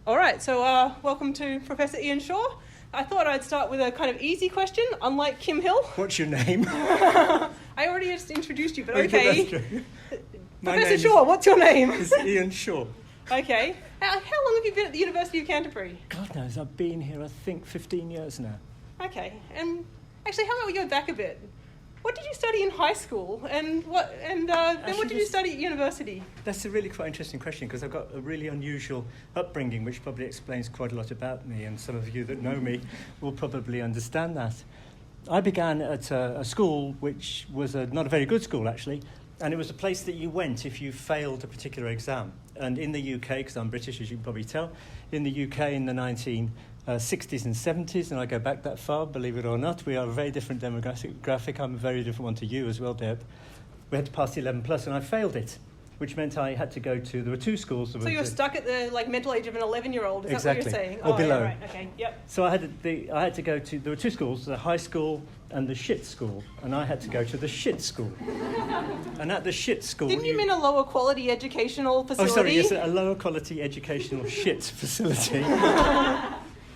All right, so welcome to Professor Ian Shaw. I thought I'd start with a kind of easy question, unlike Kim Hill. What's your name? I already just introduced you, but okay. That's true. Professor Shaw, what's your name? It's Ian Shaw. Okay. How long have you been at the University of Canterbury? God knows, I've been here, I think, 15 years now. Okay, and actually, how about we go back a bit? What did you study in high school, and then what did you study at university? That's a really quite interesting question, because I've got a really unusual upbringing, which probably explains quite a lot about me, and some of you that know me will probably understand that. I began at a school which was not a very good school, actually, and it was a place that you went if you failed a particular exam. And in the UK, because I'm British, as you can probably tell, in the UK in the 1960s and 70s, and I go back that far, believe it or not, we are a very different demographic. I'm a very different one to you as well, Deb. We had to pass the 11 plus, and I failed it, which meant I had to go to, there were two schools. So you were stuck at the mental age of an 11-year-old, is exactly. that what you're saying? Or below. Yeah, right, okay, yep. So I had to go to, there were two schools, the high school and the shit school, and I had to go to the shit school. And at the shit school... Didn't you mean a lower quality educational facility? Oh, sorry, yes, a lower quality educational shit facility.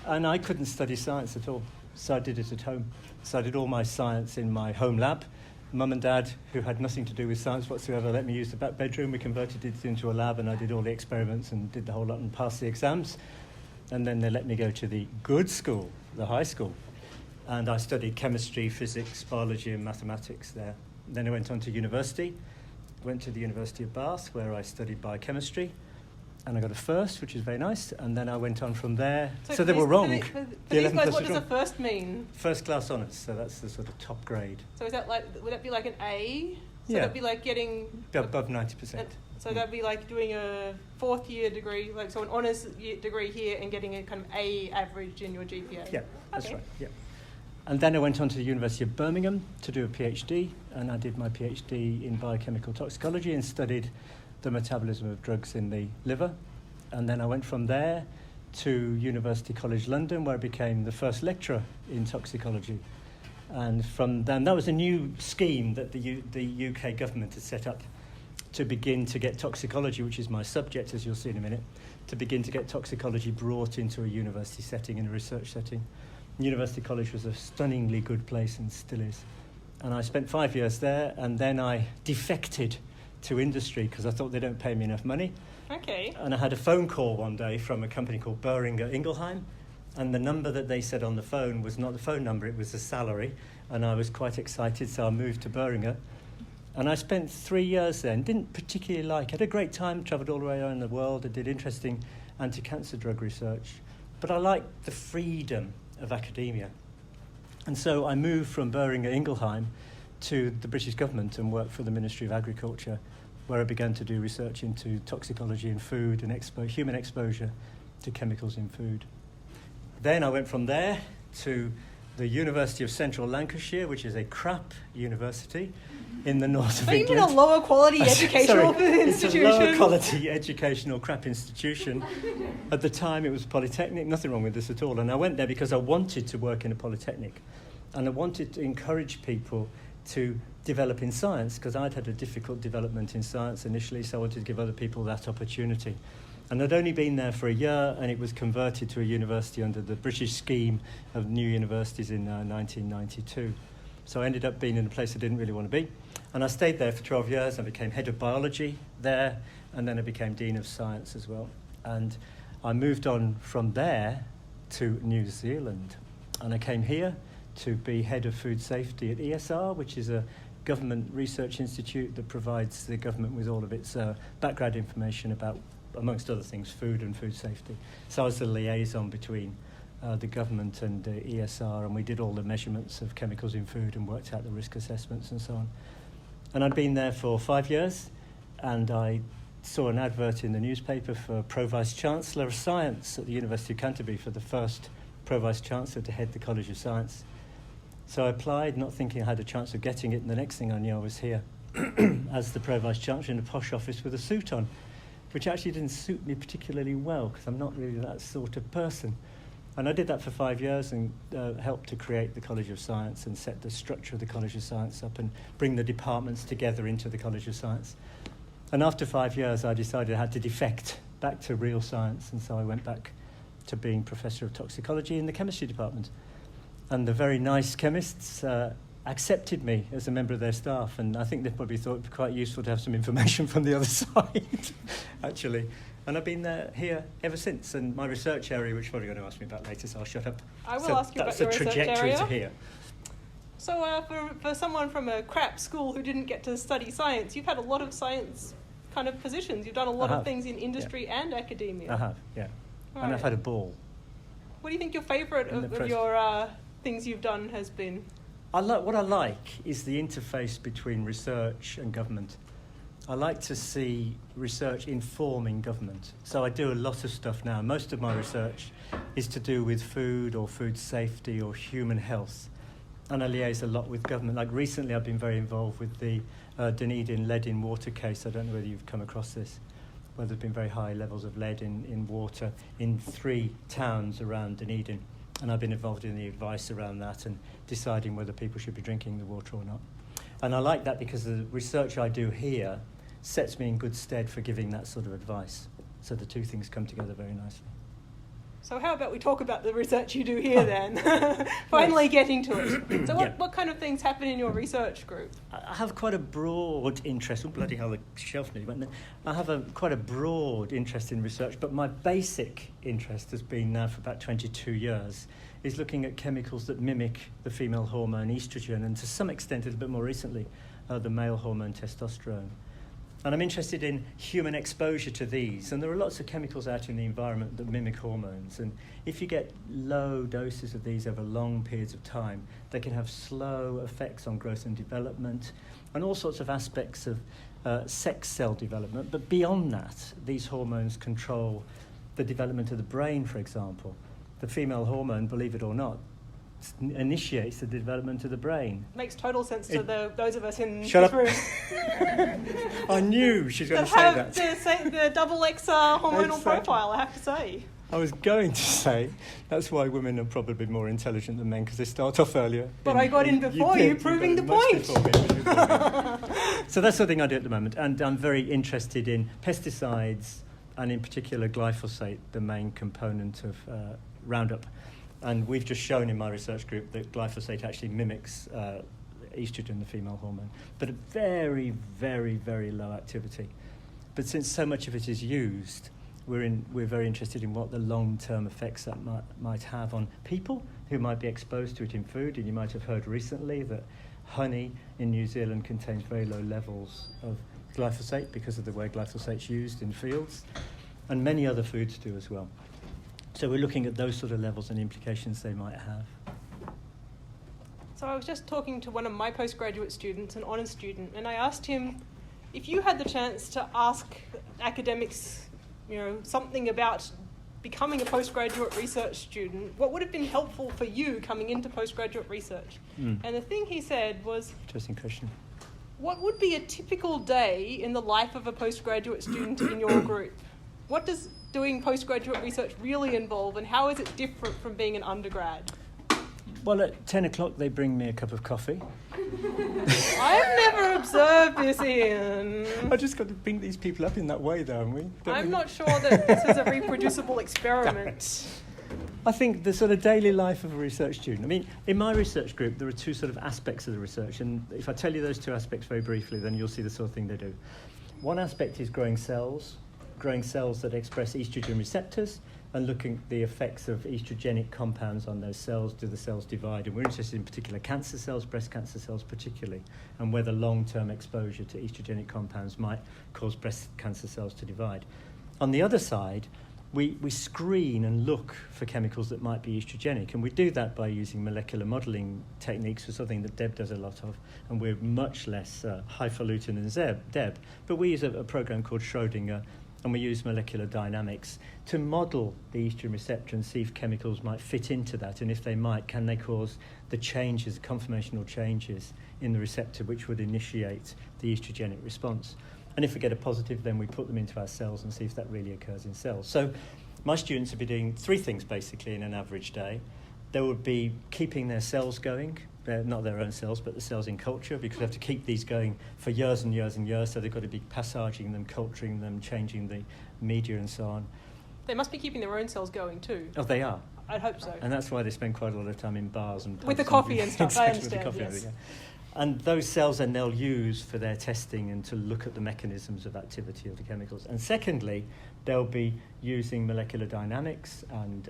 And I couldn't study science at all, so I did it at home. So I did all my science in my home lab. Mum and Dad, who had nothing to do with science whatsoever, let me use the back bedroom. We converted it into a lab, and I did all the experiments and did the whole lot and passed the exams. And then they let me go to the good school, the high school. And I studied chemistry, physics, biology and mathematics there. Then I went on to university, went to the University of Bath, where I studied biochemistry. And I got a first, which is very nice. And then I went on from there. So they were wrong. For these guys, what does a first mean? First class honours, so that's the sort of top grade. So is that would that be like an A? So yeah. that'd be like getting... Above 90%. So that'd be like doing a fourth year degree, so an honours degree here and getting a kind of A average in your GPA. Yeah, that's right, yeah. And then I went on to the University of Birmingham to do a PhD, and I did my PhD in biochemical toxicology and studied the metabolism of drugs in the liver. And then I went from there to University College London, where I became the first lecturer in toxicology. And from then, that was a new scheme that the UK government had set up to begin to get toxicology, which is my subject, as you'll see in a minute, to begin to get toxicology brought into a university setting, in a research setting. University College was a stunningly good place and still is. And I spent 5 years there, and then I defected to industry because I thought they don't pay me enough money. Okay. And I had a phone call one day from a company called Boehringer Ingelheim, and the number that they said on the phone was not the phone number, it was the salary, and I was quite excited, so I moved to Boehringer. And I spent 3 years there and didn't particularly like it. I had a great time, travelled all the way around the world, I did interesting anti-cancer drug research, but I liked the freedom of academia. And so I moved from Boehringer Ingelheim to the British government and worked for the Ministry of Agriculture, where I began to do research into toxicology in food and human exposure to chemicals in food. Then I went from there to the University of Central Lancashire, which is a crap university in the north of England. You mean a lower quality educational institution? It's a lower quality educational crap institution. At the time it was a polytechnic, nothing wrong with this at all. And I went there because I wanted to work in a polytechnic. And I wanted to encourage people to develop in science, because I'd had a difficult development in science initially, so I wanted to give other people that opportunity. And I'd only been there for a year, and it was converted to a university under the British scheme of new universities in 1992. So I ended up being in a place I didn't really want to be. And I stayed there for 12 years. I became head of biology there, and then I became dean of science as well. And I moved on from there to New Zealand. And I came here to be head of food safety at ESR, which is a government research institute that provides the government with all of its background information about, amongst other things, food and food safety. So I was the liaison between the government and ESR, and we did all the measurements of chemicals in food and worked out the risk assessments and so on. And I'd been there for 5 years, and I saw an advert in the newspaper for Pro-Vice Chancellor of Science at the University of Canterbury, for the first Pro-Vice Chancellor to head the College of Science. So I applied, not thinking I had a chance of getting it, and the next thing I knew I was here as the Pro-Vice Chancellor in a posh office with a suit on, which actually didn't suit me particularly well, because I'm not really that sort of person. And I did that for 5 years and helped to create the College of Science and set the structure of the College of Science up and bring the departments together into the College of Science. And after 5 years, I decided I had to defect back to real science, and so I went back to being Professor of Toxicology in the chemistry department. And the very nice chemists accepted me as a member of their staff, and I think they probably thought it would be quite useful to have some information from the other side, actually. And I've been here ever since, and my research area, which you're probably going to ask me about later, so I'll shut up. I will ask you about your research area. That's a trajectory to here. So for someone from a crap school who didn't get to study science, you've had a lot of science kind of positions. You've done a lot of things in industry and academia. I have, yeah. Right. And I've had a ball. What do you think your favourite of your things you've done has been? What I like is the interface between research and government. I like to see research informing government. So I do a lot of stuff now. Most of my research is to do with food or food safety or human health. And I liaise a lot with government. Like recently I've been very involved with the Dunedin lead in water case. I don't know whether you've come across this, where there's been very high levels of lead in water in 3 towns around Dunedin. And I've been involved in the advice around that and deciding whether people should be drinking the water or not. And I like that because the research I do here sets me in good stead for giving that sort of advice. So the two things come together very nicely. So how about we talk about the research you do here then? Finally getting to it. So what kind of things happen in your research group? I have quite a broad interest. Oh, bloody hell, the shelf nearly went there. I have quite a broad interest in research, but my basic interest has been now for about 22 years, is looking at chemicals that mimic the female hormone estrogen, and to some extent, a little bit more recently, the male hormone testosterone. And I'm interested in human exposure to these. And there are lots of chemicals out in the environment that mimic hormones. And if you get low doses of these over long periods of time, they can have slow effects on growth and development and all sorts of aspects of sex cell development. But beyond that, these hormones control the development of the brain, for example. The female hormone, believe it or not, initiates the development of the brain. Makes total sense to those of us in Shut this room. I knew she was going to say that. The double X hormonal profile, I have to say. I was going to say that's why women are probably more intelligent than men, because they start off earlier. But I got in before you, proving the point. So that's the thing I do at the moment, and I'm very interested in pesticides, and in particular glyphosate, the main component of Roundup. And we've just shown in my research group that glyphosate actually mimics estrogen, the female hormone, but at very, very, very low activity. But since so much of it is used, we're very interested in what the long-term effects that might have on people who might be exposed to it in food. And you might have heard recently that honey in New Zealand contains very low levels of glyphosate because of the way glyphosate's used in fields, and many other foods do as well. So we're looking at those sort of levels and implications they might have. So I was just talking to one of my postgraduate students, an honours student, and I asked him, if you had the chance to ask academics, something about becoming a postgraduate research student, what would have been helpful for you coming into postgraduate research? And the thing he said was... Interesting question. What would be a typical day in the life of a postgraduate student in your group? What does doing postgraduate research really involve, and how is it different from being an undergrad? Well, at 10 o'clock they bring me a cup of coffee. I've never observed this, Ian. I just got to bring these people up in that way, though, haven't we? I'm not sure that this is a reproducible experiment. I think the sort of daily life of a research student. I mean, in my research group, there are two sort of aspects of the research, and if I tell you those two aspects very briefly, then you'll see the sort of thing they do. One aspect is growing cells that express estrogen receptors, and looking at the effects of estrogenic compounds on those cells. Do the cells divide? And we're interested in particular cancer cells, breast cancer cells particularly, and whether long-term exposure to estrogenic compounds might cause breast cancer cells to divide. On the other side, we screen and look for chemicals that might be estrogenic, and we do that by using molecular modelling techniques, for something that Deb does a lot of, and we're much less highfalutin than Deb, but we use a program called Schrödinger, and we use molecular dynamics to model the estrogen receptor and see if chemicals might fit into that, and if they might, can they cause the changes, conformational changes in the receptor which would initiate the estrogenic response. And if we get a positive, then we put them into our cells and see if that really occurs in cells. So my students would be doing 3 things basically in an average day. They would be keeping their cells going, not their own cells, but the cells in culture, because they have to keep these going for years and years and years, so they've got to be passaging them, culturing them, changing the media and so on. They must be keeping their own cells going too. Oh, they are. I'd hope so. And that's why they spend quite a lot of time in bars and pubs. With the coffee and stuff, I Exactly, with the understand, coffee and yes. everything, yeah. And those cells then they'll use for their testing and to look at the mechanisms of activity of the chemicals. And secondly, they'll be using molecular dynamics and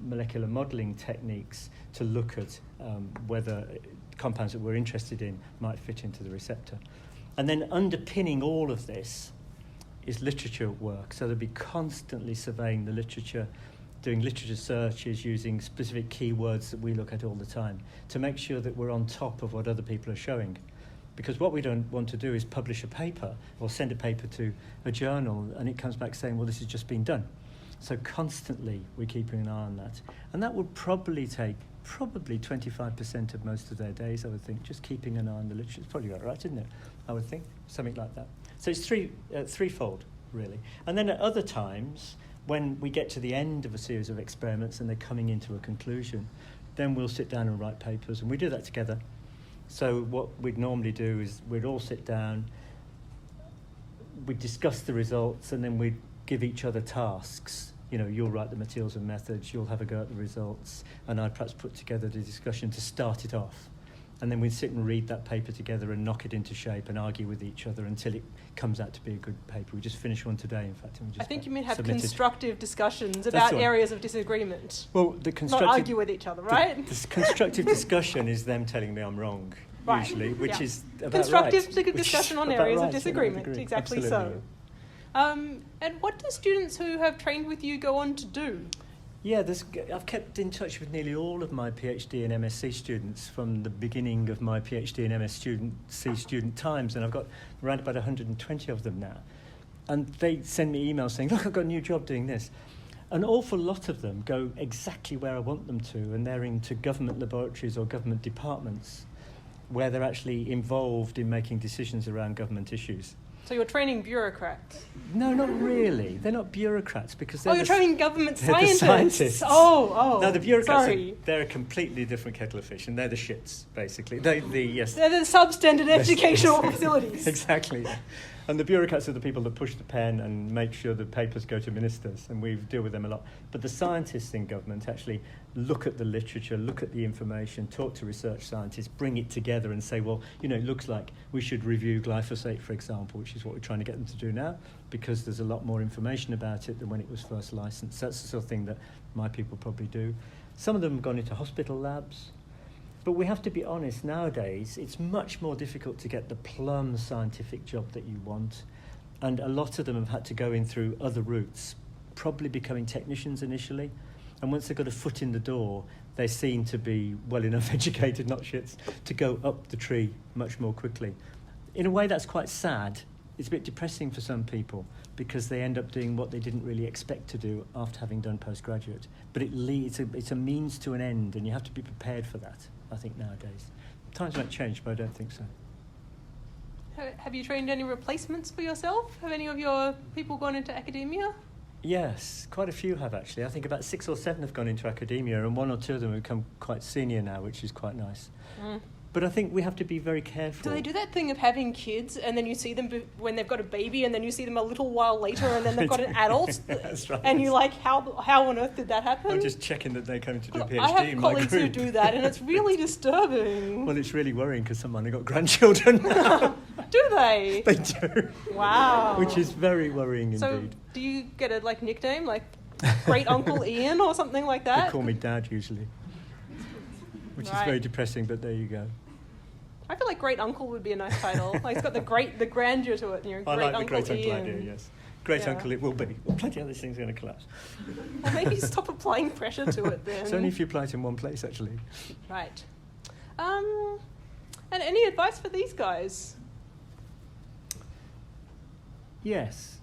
molecular modelling techniques to look at whether compounds that we're interested in might fit into the receptor. And then underpinning all of this is literature work. So they'll be constantly surveying the literature, doing literature searches using specific keywords that we look at all the time to make sure that we're on top of what other people are showing. Because what we don't want to do is publish a paper or send a paper to a journal and it comes back saying, well, this has just been done. So constantly we're keeping an eye on that. And that would probably take 25% of most of their days, I would think, just keeping an eye on the literature. It's probably about right, isn't it? I would think, something like that. So it's threefold, really. And then at other times, when we get to the end of a series of experiments and they're coming into a conclusion, then we'll sit down and write papers, and we do that together. So what we'd normally do is we'd all sit down, we'd discuss the results, and then we'd give each other tasks. You know, you'll write the materials and methods, you'll have a go at the results, and I'd perhaps put together the discussion to start it off. And then we'd sit and read that paper together and knock it into shape and argue with each other until it comes out to be a good paper. We just finished one today, in fact. And we just I think you mean have submitted. Constructive discussions about areas of disagreement. Well, the constructive... Not argue with each other, right? The constructive discussion is them telling me I'm wrong, right. usually, which is about constructive right. discussion on About areas right, of disagreement, exactly absolutely. so. And what do students who have trained with you go on to do? Yeah, I've kept in touch with nearly all of my PhD and MSc students from the beginning of my PhD and MSc student times, and I've got around about 120 of them now. And they send me emails saying, look, I've got a new job doing this. An awful lot of them go exactly where I want them to, and they're into government laboratories or government departments where they're actually involved in making decisions around government issues. So you're training bureaucrats? No, not really. They're not bureaucrats because they're you're training government they're scientists. The scientists. Oh. No, the bureaucrats Sorry. they're a completely different kettle of fish, and they're the shits, basically. They're the substandard educational facilities. Exactly. And the bureaucrats are the people that push the pen and make sure the papers go to ministers, and we deal with them a lot. But the scientists in government actually look at the literature, look at the information, talk to research scientists, bring it together and say, well, you know, it looks like we should review glyphosate, for example, which is what we're trying to get them to do now, because there's a lot more information about it than when it was first licensed. That's the sort of thing that my people probably do. Some of them have gone into hospital labs. But we have to be honest, nowadays, it's much more difficult to get the plumb scientific job that you want. And a lot of them have had to go in through other routes, probably becoming technicians initially. And once they've got a foot in the door, they seem to be well enough educated, not shits, to go up the tree much more quickly. In a way, that's quite sad. It's a bit depressing for some people because they end up doing what they didn't really expect to do after having done postgraduate. But it's a means to an end, and you have to be prepared for that, I think, nowadays. Times might change, but I don't think so. Have you trained any replacements for yourself? Have any of your people gone into academia? Yes, quite a few have, actually. I think about 6 or 7 have gone into academia, and 1 or 2 of them have become quite senior now, which is quite nice. But I think we have to be very careful. Do they do that thing of having kids and then you see them when they've got a baby and then you see them a little while later and then they've got an adult? That's right. And you're like, how on earth did that happen? I'm just checking that they're coming to do a PhD I have in my colleagues group. who do that and it's really disturbing. Well, it's really worrying because someone have got grandchildren now. Do they? They do. Wow. Which is very worrying so indeed. Do you get a nickname like Great Uncle Ian or something like that? They call me Dad usually, which is very depressing, but there you go. I feel like Great Uncle would be a nice title. Like it's got the grandeur to it. And you're I Great like Uncle the Great Ian. Uncle idea, yes. Great Uncle it will be. Well, plenty of this thing's going to collapse. Well, maybe stop applying pressure to it then. It's only if you apply it in one place, actually. Right. And any advice for these guys? Yes.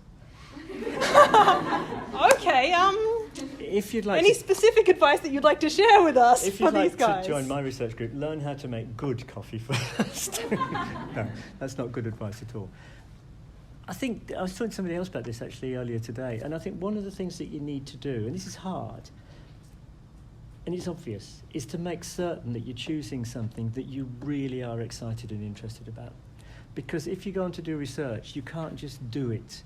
Okay. If you'd like any specific advice that you'd like to share with us if for you'd these like guys? to join my research group, learn how to make good coffee first. No, that's not good advice at all. I think I was talking to somebody else about this actually earlier today, and I think one of the things that you need to do, and this is hard, and it's obvious, is to make certain that you're choosing something that you really are excited and interested about. Because if you go on to do research, you can't just do it.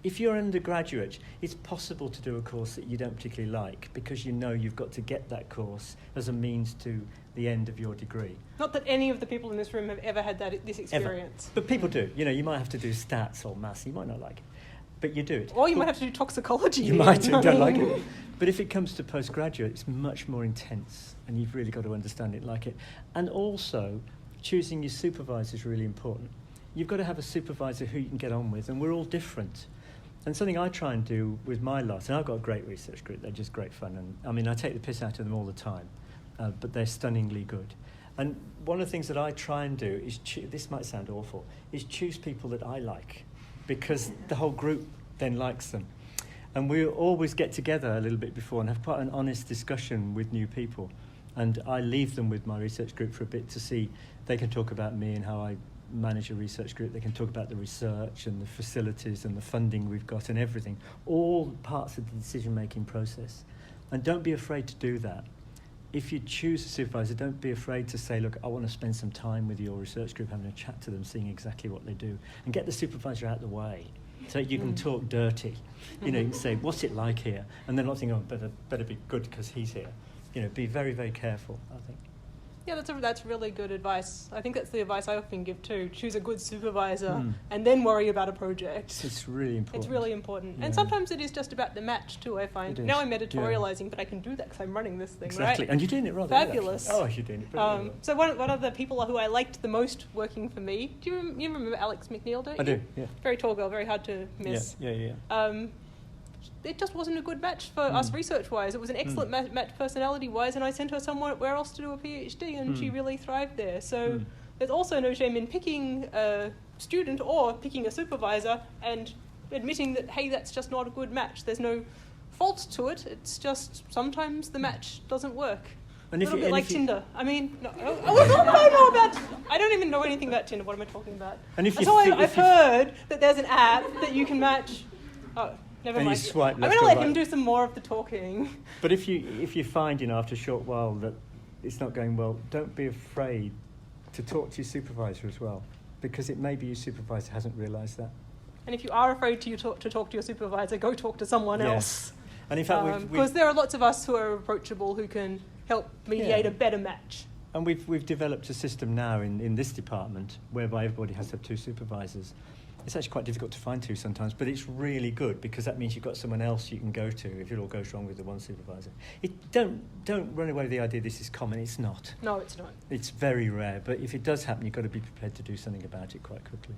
if you're an undergraduate, it's possible to do a course that you don't particularly like because you know you've got to get that course as a means to the end of your degree. Not that any of the people in this room have ever had this experience. Ever. But people do. You know, you might have to do stats or maths. You might not like it, but you do it. Or you might have to do toxicology. You might do, don't like it. But if it comes to postgraduate, it's much more intense, and you've really got to understand it, like it. And also, choosing your supervisor is really important. You've got to have a supervisor who you can get on with, and we're all different. And something I try and do with my lot, and I've got a great research group, they're just great fun, and I mean, I take the piss out of them all the time, but they're stunningly good. And one of the things that I try and do is, this might sound awful, is choose people that I like, because the whole group then likes them. And we always get together a little bit before and have quite an honest discussion with new people. And I leave them with my research group for a bit to see, they can talk about me and how I manage a research group, they can talk about the research and the facilities and the funding we've got and everything, all parts of the decision-making process. And don't be afraid to do that. If you choose a supervisor, don't be afraid to say, look, I want to spend some time with your research group, having a chat to them, seeing exactly what they do, and get the supervisor out of the way so you can talk dirty. You know, you can say, what's it like here? And then not think, oh, better be good because he's here. You know, be very, very careful, I think. Yeah, that's really good advice. I think that's the advice I often give too. Choose a good supervisor and then worry about a project. It's really important. It's really important. Yeah. And sometimes it is just about the match too, I find. Now I'm editorialising, but I can do that because I'm running this thing, exactly. Right? And you're doing it rather fabulous. Well, you're doing it brilliantly well. So one of the people who I liked the most working for me, you remember Alex McNeil, don't you? I do, yeah. Very tall girl, very hard to miss. Yeah. It just wasn't a good match for us research-wise. It was an excellent match personality-wise, and I sent her somewhere else to do a PhD, and she really thrived there. So there's also no shame in picking a student or picking a supervisor and admitting that, hey, that's just not a good match. There's no fault to it. It's just sometimes the match doesn't work. And a little bit like Tinder. I mean, no, I don't even know anything about Tinder. What am I talking about? I've heard that there's an app that you can match. Oh. Never mind. You swipe left I'm going to let right. him do some more of the talking. But if you find, after a short while that it's not going well, don't be afraid to talk to your supervisor as well, because it may be your supervisor hasn't realised that. And if you are afraid to talk to your supervisor, go talk to someone else. And in fact, because there are lots of us who are approachable who can help mediate a better match. And we've developed a system now in this department whereby everybody has to have two supervisors. It's actually quite difficult to find two sometimes, but it's really good because that means you've got someone else you can go to if it all goes wrong with the one supervisor. Don't run away with the idea this is common. It's not. No, it's not. It's very rare, but if it does happen, you've got to be prepared to do something about it quite quickly.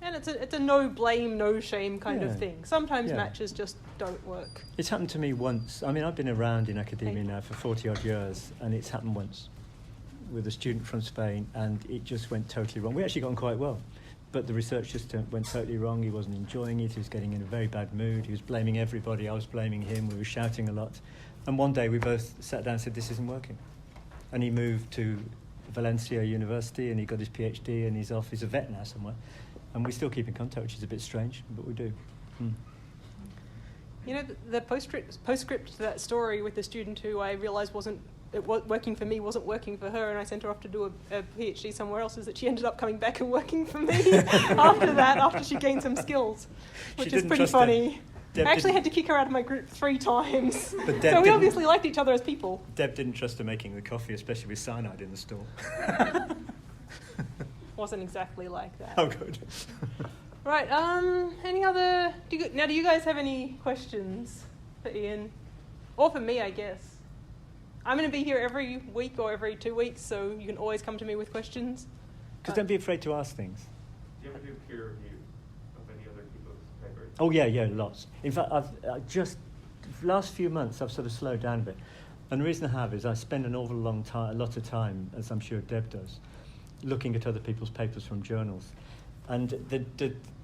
And it's a no blame, no shame kind of thing. Sometimes matches just don't work. It's happened to me once. I mean, I've been around in academia now for 40-odd years, and it's happened once with a student from Spain, and it just went totally wrong. We actually got on quite well. But the research just went totally wrong. He wasn't enjoying it. He was getting in a very bad mood. He was blaming everybody. I was blaming him. We were shouting a lot. And one day we both sat down and said, this isn't working. And he moved to Valencia University and he got his PhD and he's off. He's a vet now somewhere. And we still keep in contact, which is a bit strange, but we do. The postscript to that story with the student who I realised wasn't working for me, wasn't working for her, and I sent her off to do a PhD somewhere else, is that she ended up coming back and working for me after she gained some skills, which is pretty funny. I actually had to kick her out of my group 3 times. So we obviously liked each other as people. Deb didn't trust her making the coffee, especially with cyanide in the store. Wasn't exactly like that. Oh, good. Right, any other... do you guys have any questions for Ian? Or for me, I guess. I'm going to be here every week or every 2 weeks, so you can always come to me with questions. Because don't be afraid to ask things. Do you ever do peer review of any other people's papers? Oh, yeah, lots. In fact, I've just, last few months, I've sort of slowed down a bit. And the reason I have is I spend an awful a lot of time, as I'm sure Deb does, looking at other people's papers from journals. And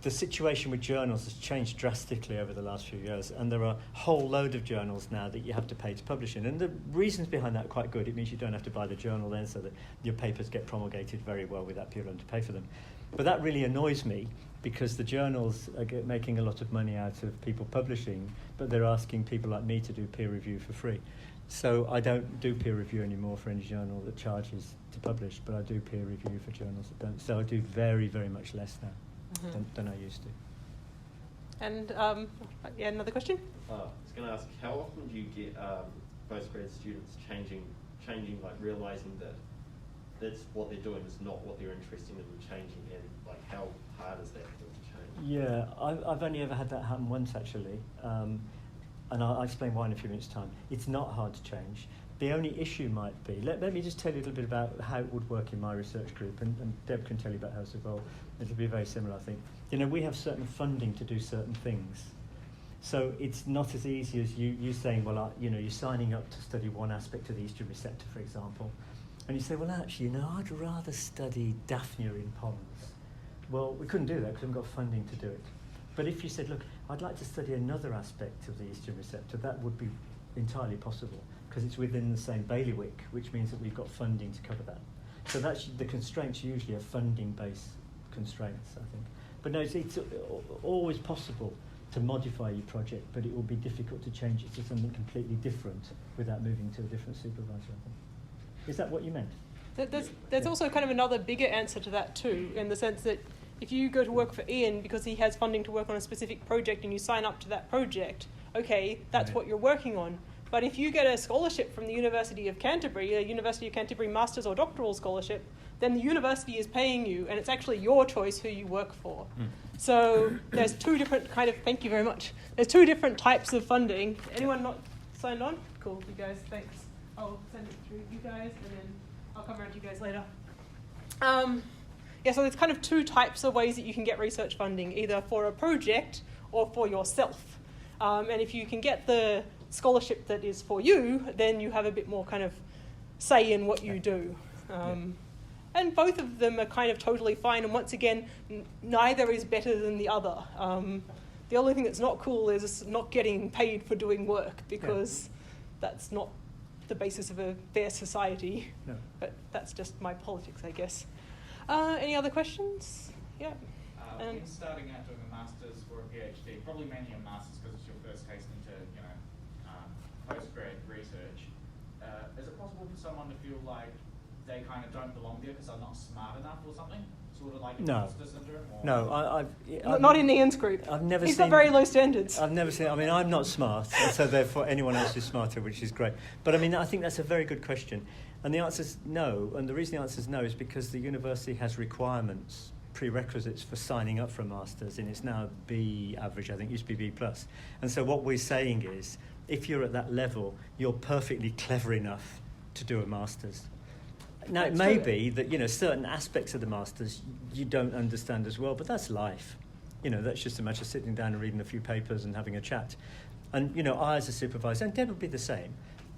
the situation with journals has changed drastically over the last few years, and there are a whole load of journals now that you have to pay to publish in. And the reasons behind that are quite good. It means you don't have to buy the journal then, so that your papers get promulgated very well without people having to pay for them. But that really annoys me, because the journals are making a lot of money out of people publishing, but they're asking people like me to do peer review for free. So I don't do peer review anymore for any journal that charges to publish, but I do peer review for journals that don't. So I do very, very much less now than I used to. And yeah, another question? I was going to ask, how often do you get postgrad students changing, like realising that that's what they're doing is not what they're interested in changing, and like how hard is that for them to change? Yeah, I've only ever had that happen once actually, and I'll explain why in a few minutes' time. It's not hard to change. The only issue might be, let me just tell you a little bit about how it would work in my research group, and Deb can tell you about hers as well. It'll be very similar, I think. You know, we have certain funding to do certain things. So it's not as easy as you saying, well, you know, you're signing up to study one aspect of the estrogen receptor, for example, and you say, well, actually, you know, I'd rather study Daphnia in ponds. Well, we couldn't do that because we haven't got funding to do it. But if you said, look, I'd like to study another aspect of the estrogen receptor, that would be entirely possible because it's within the same bailiwick, which means that we've got funding to cover that. So that's the constraints usually are funding-based constraints, I think. But no, it's always possible to modify your project, but it will be difficult to change it to something completely different without moving to a different supervisor, I think. Is that what you meant? There's also kind of another bigger answer to that too, in the sense that if you go to work for Ian because he has funding to work on a specific project and you sign up to that project, okay, that's what you're working on. But if you get a scholarship from the University of Canterbury, a University of Canterbury master's or doctoral scholarship, then the university is paying you, and it's actually your choice who you work for. So there's two different thank you very much. There's two different types of funding. Anyone not signed on? Cool, you guys, thanks. I'll send it through you guys, and then I'll come around to you guys later. Yeah, so there's kind of two types of ways that you can get research funding, either for a project or for yourself. And if you can get the scholarship that is for you, then you have a bit more kind of say in what you do. And both of them are kind of totally fine. And once again, neither is better than the other. The only thing that's not cool is not getting paid for doing work, because that's not the basis of a fair society. No. But that's just my politics, I guess. Any other questions? Yeah. When starting out doing a master's or a PhD, probably mainly a master's because it's your first taste into postgrad research, is it possible for someone to feel like they kind of don't belong there because they're not smart enough or something? Sort of like imposter syndrome? Or? No, I've not in Ian's group. I've never He's seen, got very low standards. I've never seen. I mean, I'm not smart, so therefore anyone else is smarter, which is great. But I mean, I think that's a very good question, and the answer is no. And the reason the answer is no is because the university has requirements, prerequisites for signing up for a master's, and it's now B average. I think it used to be B+. And so what we're saying is, if you're at that level, you're perfectly clever enough to do a master's. Now, it may be that, certain aspects of the masters you don't understand as well, but that's life. That's just a matter of sitting down and reading a few papers and having a chat. And, I as a supervisor, and Deb will be the same,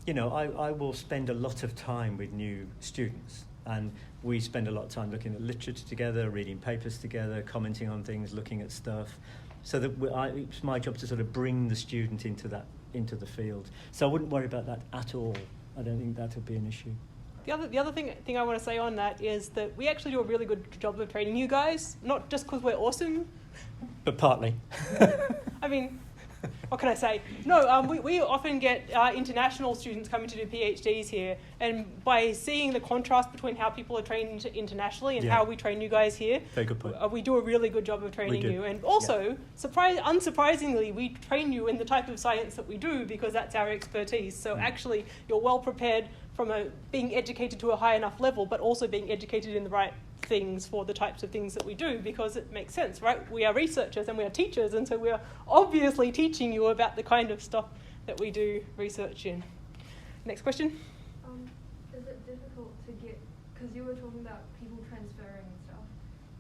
I will spend a lot of time with new students, and we spend a lot of time looking at literature together, reading papers together, commenting on things, looking at stuff, so that it's my job to sort of bring the student into the field. So I wouldn't worry about that at all. I don't think that would be an issue. The other thing I want to say on that is that we actually do a really good job of training you guys, not just because we're awesome. But partly. I mean, what can I say? No, we often get international students coming to do PhDs here, and by seeing the contrast between how people are trained internationally and how we train you guys here, very good point. We do a really good job of training you. And also, unsurprisingly, we train you in the type of science that we do because that's our expertise. So actually, you're well prepared from being educated to a high enough level, but also being educated in the right things for the types of things that we do, because it makes sense, right? We are researchers and we are teachers, and so we are obviously teaching you about the kind of stuff that we do research in. Next question. Is it difficult to get, because you were talking about people transferring and stuff,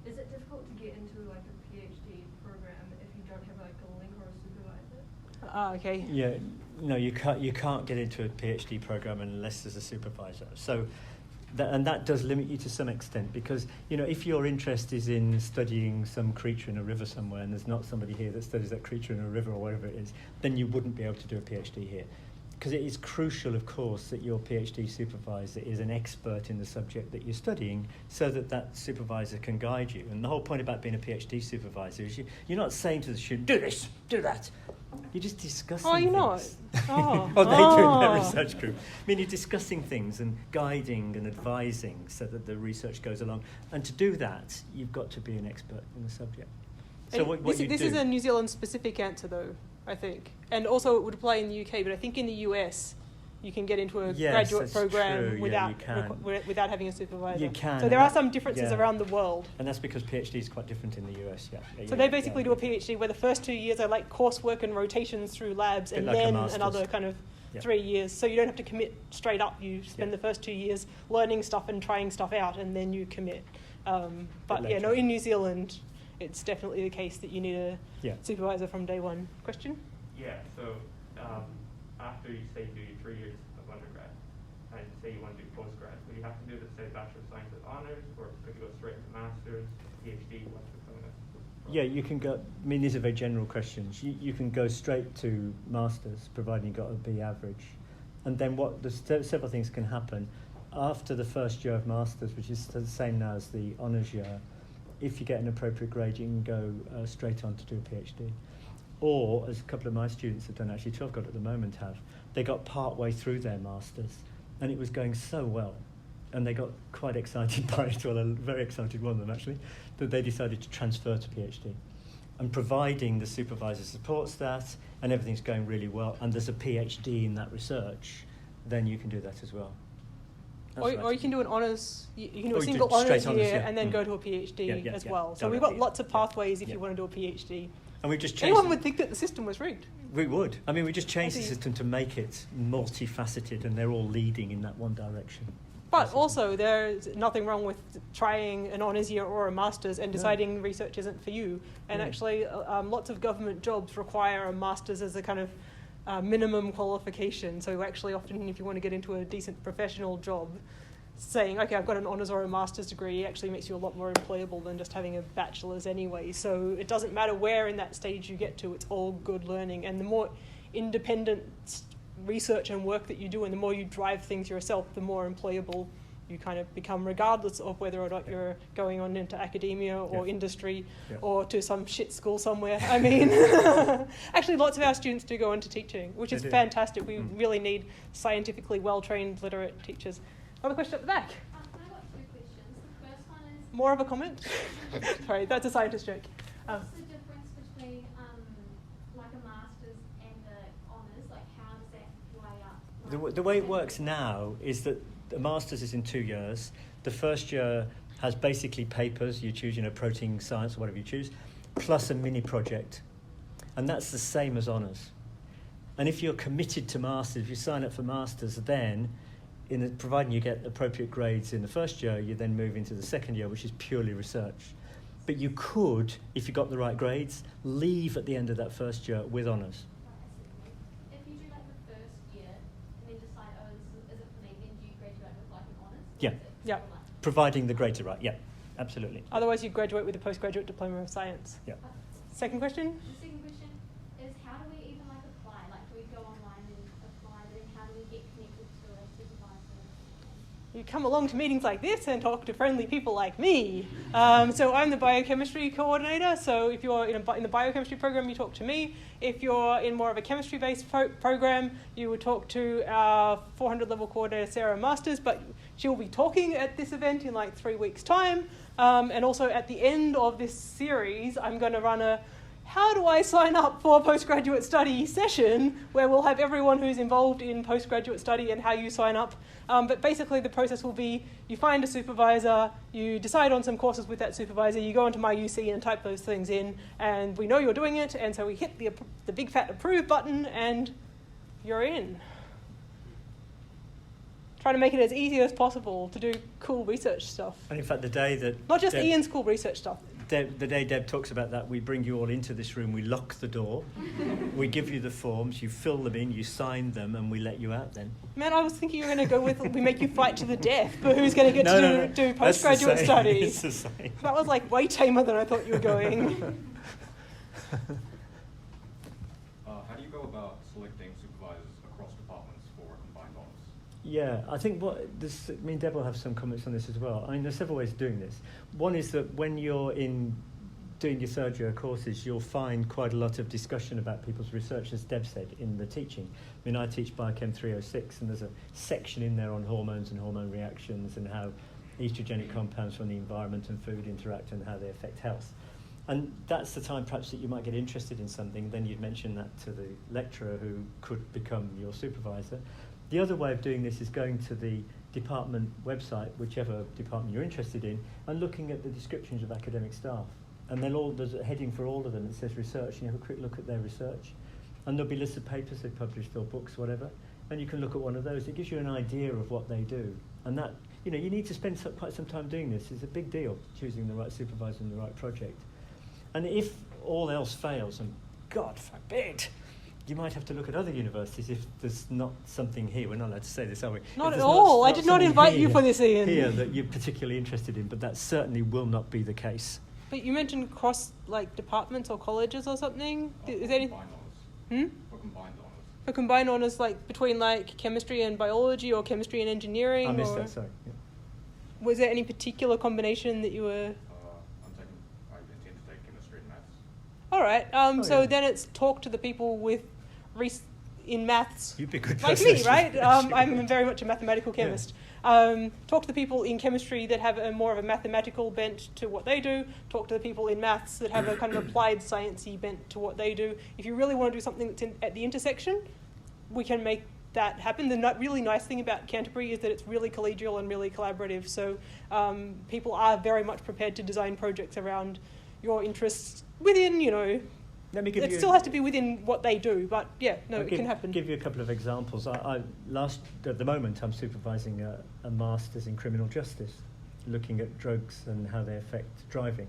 is it difficult to get into like a PhD program if you don't have like a link or a supervisor? Okay. Yeah, no, you can't get into a PhD program unless there's a supervisor. So, that does limit you to some extent, because if your interest is in studying some creature in a river somewhere, and there's not somebody here that studies that creature in a river or whatever it is, then you wouldn't be able to do a PhD here. Because it is crucial, of course, that your PhD supervisor is an expert in the subject that you're studying, so that supervisor can guide you. And the whole point about being a PhD supervisor is you're not saying to the student, do this, do that. You're just discussing things. You're not? Oh. What they do in their research group. I mean, you're discussing things and guiding and advising so that the research goes along. And to do that, you've got to be an expert in the subject. So what this you this do, is a New Zealand specific answer, though, I think. And also it would apply in the UK, but I think in the US you can get into a Yes, graduate that's program true. without Yeah, you can. without having a supervisor. You can, So and there are that- some differences yeah. around the world. and that's because PhD is quite different in the US. So they basically do a PhD where the first 2 years are like coursework and rotations through labs, Bit and like a then master's. another kind of Yeah. 3 years. So you don't have to commit straight up. You spend Yeah. the first 2 years learning stuff and trying stuff out, and then you commit. But yeah, later. no, in New Zealand, it's definitely the case that you need a Yeah. supervisor from day one. Question? Yeah, so after you say do your 3 years of undergrad, and say you want to do postgrad, will you have to do the, say, Bachelor of Science with honours, or could you go straight to Master's, PhD, what's the bonus? Yeah, you can go. I mean, these are very general questions. You can go straight to masters, providing you've got a B average, and then several things can happen after the first year of masters, which is the same now as the honours year. If you get an appropriate grade, you can go straight on to do a PhD. Or, as a couple of my students have done, actually 2 I've got at the moment have, they got part way through their masters, and it was going so well, and they got quite excited by it. Well, a very excited one of them actually, that they decided to transfer to PhD. And providing the supervisor supports that, and everything's going really well, and there's a PhD in that research, then you can do that as well. Or you can do an honours, you can do Or a you single do straight honours honours, year yeah. and then go to a PhD Yeah, as yeah. well. So we've got Directly, lots of yeah. pathways if Yeah. you want to do a PhD. And we just changed Anyone it. would think that the system was rigged. We would. I mean, we just changed the see. system to make it multifaceted, and they're all leading in that one direction. But Basically. also, there's nothing wrong with trying an honours year or a master's and deciding research isn't for you. And Yeah. actually, lots of government jobs require a master's as a kind of minimum qualification. So actually, often, if you want to get into a decent professional job, saying, okay, I've got an honours or a master's degree actually makes you a lot more employable than just having a bachelor's anyway. So it doesn't matter where in that stage you get to, it's all good learning. And the more independent research and work that you do, and the more you drive things yourself, the more employable you kind of become, regardless of whether or not you're going on into academia or industry or to some shit school somewhere. I mean, actually, lots of our students do go into teaching, which is fantastic. We really need scientifically well-trained, literate teachers. Another question at the back. I got 2 questions. The first one is... More of a comment? Sorry, that's a scientist joke. What's the difference between like a master's and the honours? Like, how does that weigh up? The way it works now is that the master's is in 2 years. The first year has basically papers you choose, protein science or whatever you choose, plus a mini project. And that's the same as honours. And if you're committed to masters, if you sign up for masters, then providing you get appropriate grades in the first year, you then move into the second year, which is purely research. But you could, if you got the right grades, leave at the end of that first year with honours. If you do like the first year and then decide, oh, this isn't for me, then do you graduate with like an honours? Yeah. Yeah. Providing the grades are right, yeah, absolutely. Otherwise, you graduate with a postgraduate diploma of science. Yeah. Second question? The second question is, how do we even like apply? Like, do we go online and apply, but then how do we get connected to a supervisor? You come along to meetings like this and talk to friendly people like me. So I'm the biochemistry coordinator. So if you're in the biochemistry program, you talk to me. If you're in more of a chemistry-based program, you would talk to our 400 level coordinator, Sarah Masters, but she'll be talking at this event in like 3 weeks' time. And also at the end of this series, I'm going to run a how do I sign up for a postgraduate study session where we'll have everyone who's involved in postgraduate study and how you sign up. But basically the process will be you find a supervisor, you decide on some courses with that supervisor, you go into my UC and type those things in, and we know you're doing it, and so we hit the big fat approve button and you're in. Trying to make it as easy as possible to do cool research stuff. And in fact, the day that... Not just Ian's cool research stuff. The day Deb talks about that, we bring you all into this room, we lock the door, we give you the forms, you fill them in, you sign them, and we let you out then. Man, I was thinking you were going to go with, we make you fight to the death, but who's going to get to do postgraduate studies? It's the same. That was like way tamer than I thought you were going. How do you go about selecting supervisors across departments for combined honours? Yeah, I think me and Deb will have some comments on this as well. I mean, there's several ways of doing this. One is that when you're doing your third year courses, you'll find quite a lot of discussion about people's research, as Deb said, in the teaching. I mean, I teach Biochem 306, and there's a section in there on hormones and hormone reactions and how estrogenic compounds from the environment and food interact and how they affect health. And that's the time perhaps that you might get interested in something, then you'd mention that to the lecturer who could become your supervisor. The other way of doing this is going to the department website, whichever department you're interested in, and looking at the descriptions of academic staff. And there's a heading for all of them that says research, and you have a quick look at their research. And there'll be lists of papers they've published or books, whatever, and you can look at one of those. It gives you an idea of what they do. And that, you need to spend quite some time doing this. It's a big deal, choosing the right supervisor and the right project. And if all else fails, and God forbid, you might have to look at other universities if there's not something here. We're not allowed to say this, are we? Not at all. I did not invite you for this, Ian. Here that you're particularly interested in, but that certainly will not be the case. But you mentioned cross departments or colleges or something. Is there anything? For combined honours. For combined honours, between chemistry and biology or chemistry and engineering. I missed that. Sorry. Yeah. Was there any particular combination that you were? I intend to take chemistry and maths. All right. Then it's talk to the people with in maths. You'd be good like me, right? I'm very much a mathematical chemist. Yeah. Talk to the people in chemistry that have more of a mathematical bent to what they do. Talk to the people in maths that have a kind of applied sciencey bent to what they do. If you really want to do something that's at the intersection, we can make that happen. The really nice thing about Canterbury is that it's really collegial and really collaborative. So people are very much prepared to design projects around your interests within, it still has to be within what they do, but it can happen. I'll give you a couple of examples. At the moment, I'm supervising a master's in criminal justice, looking at drugs and how they affect driving.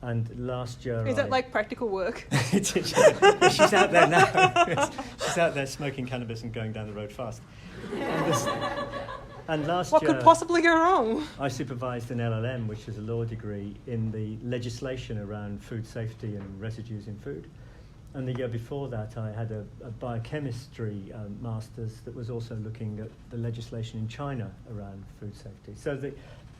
And last year, is that like practical work? She's out there now. She's out there smoking cannabis and going down the road fast. And last year, what could possibly go wrong? I supervised an LLM, which is a law degree, in the legislation around food safety and residues in food. And the year before that, I had a biochemistry master's that was also looking at the legislation in China around food safety. So that,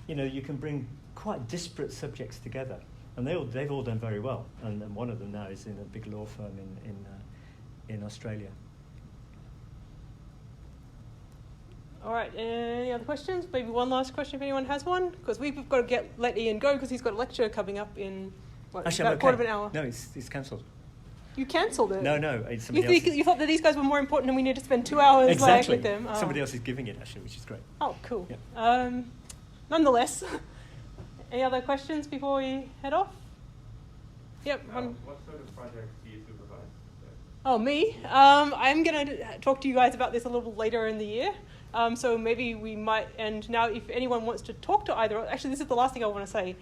you can bring quite disparate subjects together, and they've all done very well. And one of them now is in a big law firm in Australia. All right, any other questions? Maybe one last question if anyone has one, because we've got to let Ian go because he's got a lecture coming up in about a quarter of an hour. No, it's cancelled. You cancelled it? No, it's somebody else. You thought that these guys were more important and we need to spend 2 hours with them? Oh. Somebody else is giving it, actually, which is great. Oh, cool. Yeah. Nonetheless, any other questions before we head off? Yep. What sort of projects do you supervise? Oh, me? I'm going to talk to you guys about this a little later in the year. So maybe we might, and now if anyone wants to talk to either, actually this is the last thing I want to say.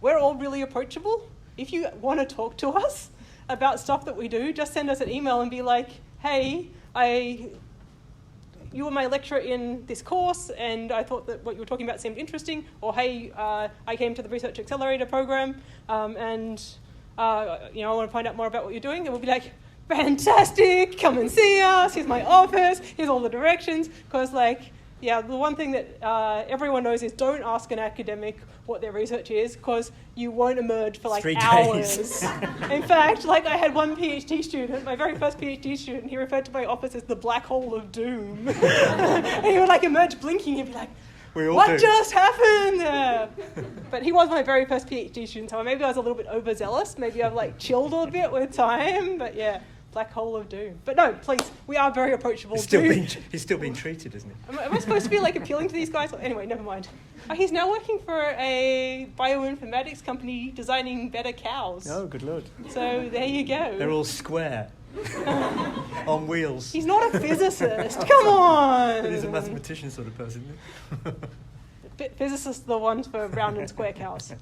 We're all really approachable. If you want to talk to us about stuff that we do, just send us an email and be like, hey, you were my lecturer in this course and I thought that what you were talking about seemed interesting, or hey, I came to the Research Accelerator program and I want to find out more about what you're doing, and we'll be like, fantastic, come and see us, here's my office, here's all the directions, because the one thing that everyone knows is don't ask an academic what their research is, because you won't emerge for 3 hours. days. In fact, I had one PhD student, my very first PhD student, he referred to my office as the black hole of doom. And he would emerge blinking, he'd be like, what just happened? But he was my very first PhD student, so maybe I was a little bit overzealous, maybe I've chilled a bit with time, but yeah. Black hole of doom. But no, please, we are very approachable. He's still being treated, isn't he? Am I supposed to be appealing to these guys? Anyway, never mind. He's now working for a bioinformatics company designing better cows. Oh, good lord. So there you go. They're all square. On wheels. He's not a physicist. Come on. But he's a mathematician sort of person, isn't he? Physicists are the ones for round and square cows.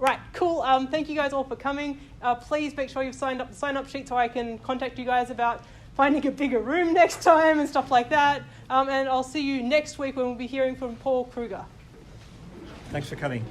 Right, cool. Thank you guys all for coming. Please make sure you've signed up the sign-up sheet so I can contact you guys about finding a bigger room next time and stuff like that. And I'll see you next week when we'll be hearing from Paul Kruger. Thanks for coming.